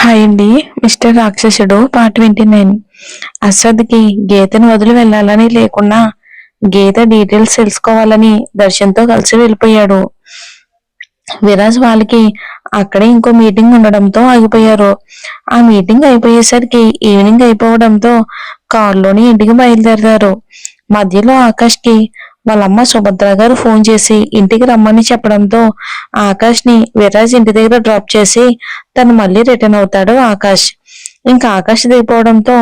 Hi అండి. Mister రాక్షసుడు part 29. అసద్కి గీతను వదిలి వెళ్ళాలని లేకున్నా గీత డీటెయిల్స్ తెలుసుకోవాలని దర్శన్తో కలిసి వెళ్ళిపోయాడు. విరాజ్ వాళ్ళకి అక్కడే ఇంకో మీటింగ్ ఉండడంతో ఆగిపోయారు. ఆ మీటింగ్ అయిపోయేసరికి ఈవినింగ్ అయిపోవడంతో కారులోని ఇంటికి బయలుదేరారు. మధ్యలో ఆకాష్కి వాళ్ళమ్మ సుభద్ర గారు ఫోన్ చేసి ఇంటికి రమ్మని చెప్పడంతో ఆకాష్ ని విరాజ్ ఇంటి దగ్గర డ్రాప్ చేసి తను మళ్ళీ రిటర్న్ అవుతాడు ఆకాష్. ఇంకా ఆకాష్ దిగిపోవడంతో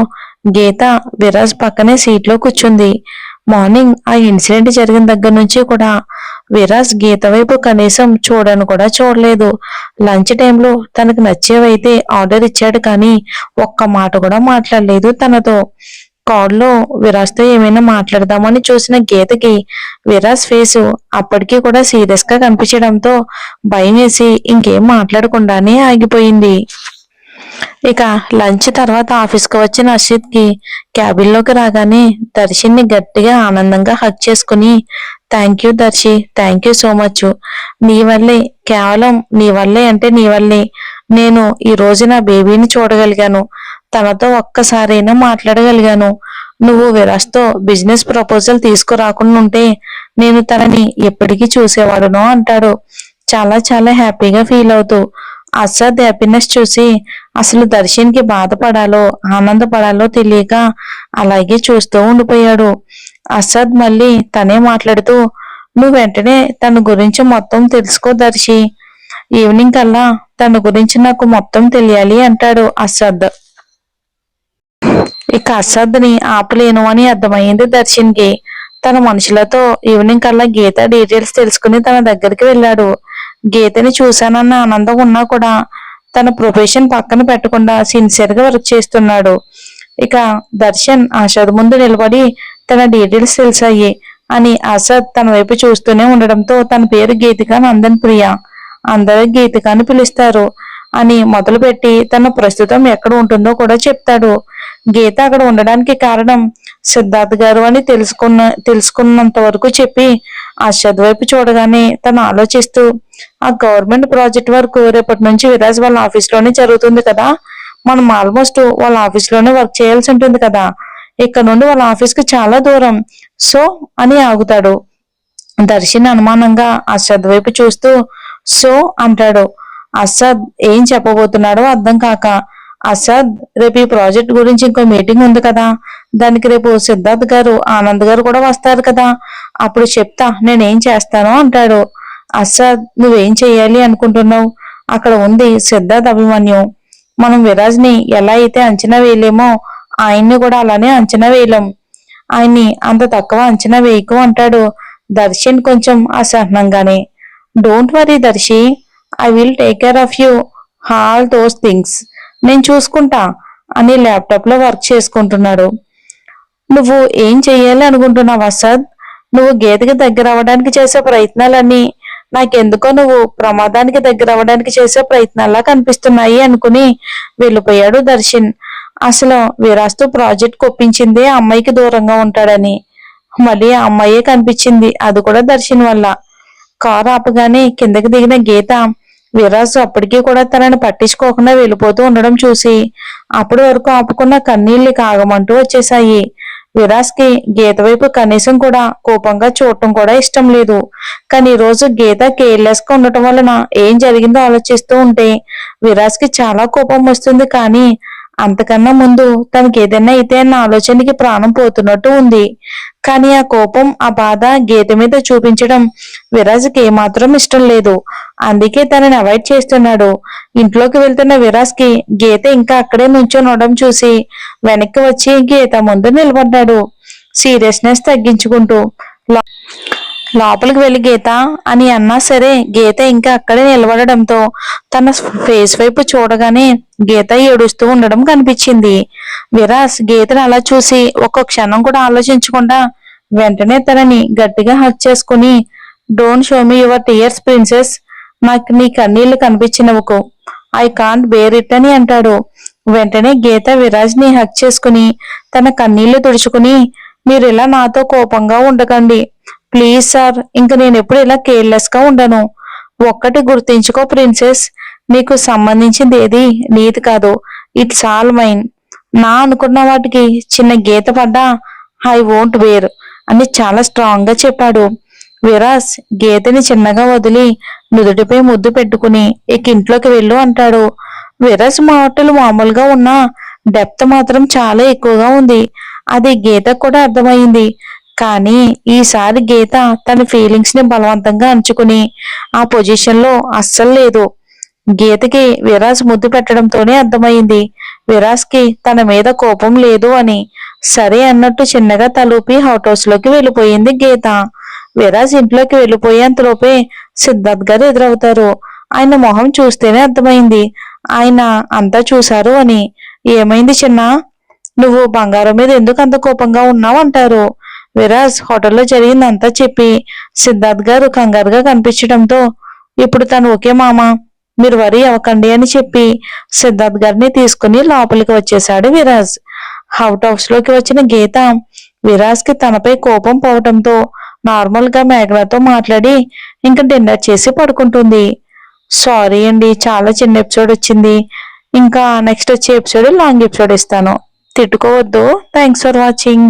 గీత విరాజ్ పక్కనే సీట్లో కూర్చుంది. మార్నింగ్ ఆ ఇన్సిడెంట్ జరిగిన దగ్గర నుంచి కూడా విరాజ్ గీత వైపు కనీసం చూడను కూడా చూడలేదు. లంచ్ టైంలో తనకు నచ్చేవైతే ఆర్డర్ ఇచ్చాడు కానీ ఒక్క మాట కూడా మాట్లాడలేదు తనతో. కాల్లో విరాజ్తో ఏమైనా మాట్లాడదామని చూసిన గీతకి విరాజ్ ఫేసు అప్పటికీ కూడా సీరియస్ గా కనిపించడంతో భయం వేసి ఇంకేం మాట్లాడకుండానే ఆగిపోయింది. ఇక లంచ్ తర్వాత ఆఫీస్కి వచ్చిన అర్షిత్ కి క్యాబిన్ లోకి రాగానే దర్శిని గట్టిగా ఆనందంగా హక్ చేసుకుని thank you Darshi, thank you so much. నీ వల్లే, కేవలం నీ వల్లే అంటే నీ వల్లే నేను ఈ రోజు నా బేబీని చూడగలిగాను, తనతో ఒక్కసారైనా మాట్లాడగలిగాను. నువ్వు విరాజ్తో బిజినెస్ ప్రపోజల్ తీసుకురాకుండా ఉంటే నేను తనని ఎప్పటికీ చూసేవాడునో అంటాడు చాలా చాలా హ్యాపీగా ఫీల్ అవుతూ. అసద్ హ్యాపీనెస్ చూసి అసలు దర్శన్కి బాధపడాలో ఆనందపడాలో తెలియక అలాగే చూస్తూ ఉండిపోయాడు. అసద్ మళ్ళీ తనే మాట్లాడుతూ నువ్వు వెంటనే తన గురించి మొత్తం తెలుసుకో దర్శి, ఈవినింగ్ కల్లా తన గురించి నాకు మొత్తం తెలియాలి అంటాడు అసద్. ఇక అసద్ ని ఆపలేను అని అర్థమైంది దర్శన్కి. తన మనుషులతో ఈవినింగ్ కల్లా గీత డీటెయిల్స్ తెలుసుకుని తన దగ్గరికి వెళ్ళాడు. గీతని చూశానన్న ఆనందం ఉన్నా కూడా తన ప్రొఫెషన్ పక్కన పెట్టకుండా సిన్సియర్ గా వర్క్ చేస్తున్నాడు. ఇక దర్శన్ అసద్ ముందు నిలబడి తన డీటెయిల్స్ తెలిసాయి అని అసద్ తన వైపు చూస్తూనే ఉండడంతో తన పేరు గీతిక నందన్ ప్రియ, అందరూ గీతిక అని పిలుస్తారు అని మొదలుపెట్టి తన ప్రస్తుతం ఎక్కడ ఉంటుందో కూడా చెప్తాడు. గీత అక్కడ ఉండడానికి కారణం సిద్ధార్థ్ గారు అని తెలుసుకున్నంత వరకు చెప్పి అర్షద్ వైపు చూడగానే తను ఆలోచిస్తూ ఆ గవర్నమెంట్ ప్రాజెక్ట్ వర్క్ రేపటి నుంచి విరాజ్ వాళ్ళ ఆఫీస్ లోనే జరుగుతుంది కదా, మనం ఆల్మోస్ట్ వాళ్ళ ఆఫీస్ లోనే వర్క్ చేయాల్సి ఉంటుంది కదా, ఇక్కడ నుండి వాళ్ళ ఆఫీస్ కి చాలా దూరం, సో అని ఆగుతాడు. దర్శన్ అనుమానంగా అర్షద్ వైపు చూస్తూ సో అంటాడు. అసద్ ఏం చెప్పబోతున్నాడో అర్థం కాక అసద్ రేపు ఈ ప్రాజెక్ట్ గురించి ఇంకో మీటింగ్ ఉంది కదా, దానికి రేపు సిద్ధార్థ్ గారు ఆనంద్ గారు కూడా వస్తారు కదా, అప్పుడు చెప్తా నేనేం చేస్తానో అంటాడు. అసద్ నువ్వేం చెయ్యాలి అనుకుంటున్నావు, అక్కడ ఉంది సిద్ధార్థ్ అభిమన్యు, మనం విరాజ్ ని ఎలా అయితే అంచనా వేయలేమో ఆయన్ని కూడా అలానే అంచనా వేయలేం, ఆయన్ని అంత తక్కువ అంచనా వేయకు అంటాడు దర్శన్ కొంచెం అసహనంగానే. Don't worry Darshi, I will take care of you all those things, నేను చూసుకుంటా అని ల్యాప్టాప్ లో వర్క్ చేసుకుంటున్నాడు. నువ్వు ఏం చెయ్యాలి అనుకుంటున్నావు అసద్, నువ్వు గీతకి దగ్గర అవ్వడానికి చేసే ప్రయత్నాలన్నీ నాకెందుకో నువ్వు ప్రమాదానికి దగ్గర అవ్వడానికి చేసే ప్రయత్నాల్లా కనిపిస్తున్నాయి అనుకుని వెళ్ళిపోయాడు దర్శన్. అసలు విరాజ్తో ప్రాజెక్ట్ కొప్పించిందే అమ్మాయికి దూరంగా ఉంటాడని మళ్ళీ ఆ అమ్మాయే కనిపించింది, అది కూడా దర్శన్ వల్ల. కారు ఆపగానే కిందకి దిగిన గీత విరాజ్ అప్పటికీ కూడా తనని పట్టించుకోకుండా వెళ్ళిపోతూ ఉండడం చూసి అప్పటి వరకు ఆపుకున్న కన్నీళ్లు కాగమంటూ వచ్చేశాయి. విరాజ్ కి గీత వైపు కనీసం కూడా కోపంగా చూడటం కూడా ఇష్టం లేదు. కానీ ఈ రోజు గీత కేర్లెస్ గా ఉండటం వలన ఏం జరిగిందో ఆలోచిస్తూ ఉంటే విరాజ్ కి చాలా కోపం వస్తుంది. కానీ అంతకన్నా ముందు తనకి ఏదైనా అయితే అన్న ఆలోచనకి ప్రాణం పోతున్నట్టు ఉంది. కానీ ఆ కోపం ఆ బాధ గీత మీద చూపించడం విరాజ్కి ఏమాత్రం ఇష్టం లేదు. అందుకే తనని అవాయిడ్ చేస్తున్నాడు. ఇంట్లోకి వెళ్తున్న విరాజ్ కి గీత ఇంకా అక్కడే నుంచొని ఉండడం చూసి వెనక్కి వచ్చి గీత ముందు నిలబడ్డాడు సీరియస్నెస్ తగ్గించుకుంటూ. లోపలికి వెళ్ళి గీత అని అన్నా సరే గీత ఇంకా అక్కడే నిలబడడంతో తన ఫేస్ వైపు చూడగానే గీత ఏడుస్తూ ఉండడం కనిపించింది. విరాజ్ గీతను అలా చూసి ఒక్క క్షణం కూడా ఆలోచించకుండా వెంటనే తనని గట్టిగా హక్ చేసుకుని don't show me your tears princess, నాకు నీ కన్నీళ్లు కనిపించినవుకు, ఐ కాంట్ బేర్ ఇట్ అని అంటాడు. వెంటనే గీత విరాజ్ ని హక్ చేసుకుని తన కన్నీళ్లు తుడుచుకుని మీరు ఇలా నాతో కోపంగా ఉండకండి ప్లీజ్ సార్, ఇంక నేను ఎప్పుడు ఇలా కేర్లెస్ గా ఉండను, ఒక్కటి గుర్తించుకో ప్రిన్సెస్, నీకు సంబంధించింది ఏది నీది కాదు, ఇట్స్ ఆల్ మైన్. నా అనుకున్న వాటికి చిన్న గీత పడ్డా ఐ వోంట్ వేర్ అని చాలా స్ట్రాంగ్ గా చెప్పాడు. విరాస్ గీతని చిన్నగా వదిలి నుదుటిపై ముద్దు పెట్టుకుని ఇక ఇంట్లోకి వెళ్ళు అంటాడు. విరాస్ మాటలు మామూలుగా ఉన్నా డెప్త్ మాత్రం చాలా ఎక్కువగా ఉంది. అది గీతకు కూడా అర్థమైంది. కానీ ఈసారి గీత తన ఫీలింగ్స్ ని బలవంతంగా అంచుకుని ఆ పొజిషన్ లో అస్సలు లేదు. గీతకి విరాజ్ ముద్దు పెట్టడంతోనే అర్థమైంది విరాజ్ కి తన మీద కోపం లేదు అని. సరే అన్నట్టు చిన్నగా తలూపి హౌస్ లోకి వెళ్ళిపోయింది గీత. విరాజ్ ఇంట్లోకి వెళ్ళిపోయేంతలోపే సిద్ధార్థ్ గారు ఎదురవుతారు. ఆయన మొహం చూస్తేనే అర్థమైంది ఆయన అంతా చూశారు అని. ఏమైంది చిన్న, నువ్వు బంగారం మీద ఎందుకు అంత కోపంగా ఉన్నావు అంటారు. విరాజ్ హోటల్లో జరిగిందంతా చెప్పి సిద్ధార్థ్ గారు కంగారుగా కనిపించడంతో ఇప్పుడు తను ఓకే మామ, మీరు వరి అవ్వకండి అని చెప్పి సిద్ధార్థ్ గారిని తీసుకుని లోపలికి వచ్చేశాడు విరాజ్. హౌస్ లోకి వచ్చిన గీత విరాజ్ కి తనపై కోపం పోవటంతో నార్మల్ గా మేఘలతో మాట్లాడి ఇంకా డిన్నర్ చేసి పడుకుంటుంది. సారీ అండి, చాలా చిన్న ఎపిసోడ్ వచ్చింది. ఇంకా నెక్స్ట్ వచ్చే ఎపిసోడ్ లాంగ్ ఎపిసోడ్ ఇస్తాను, తిట్టుకోవద్దు. Thanks for watching.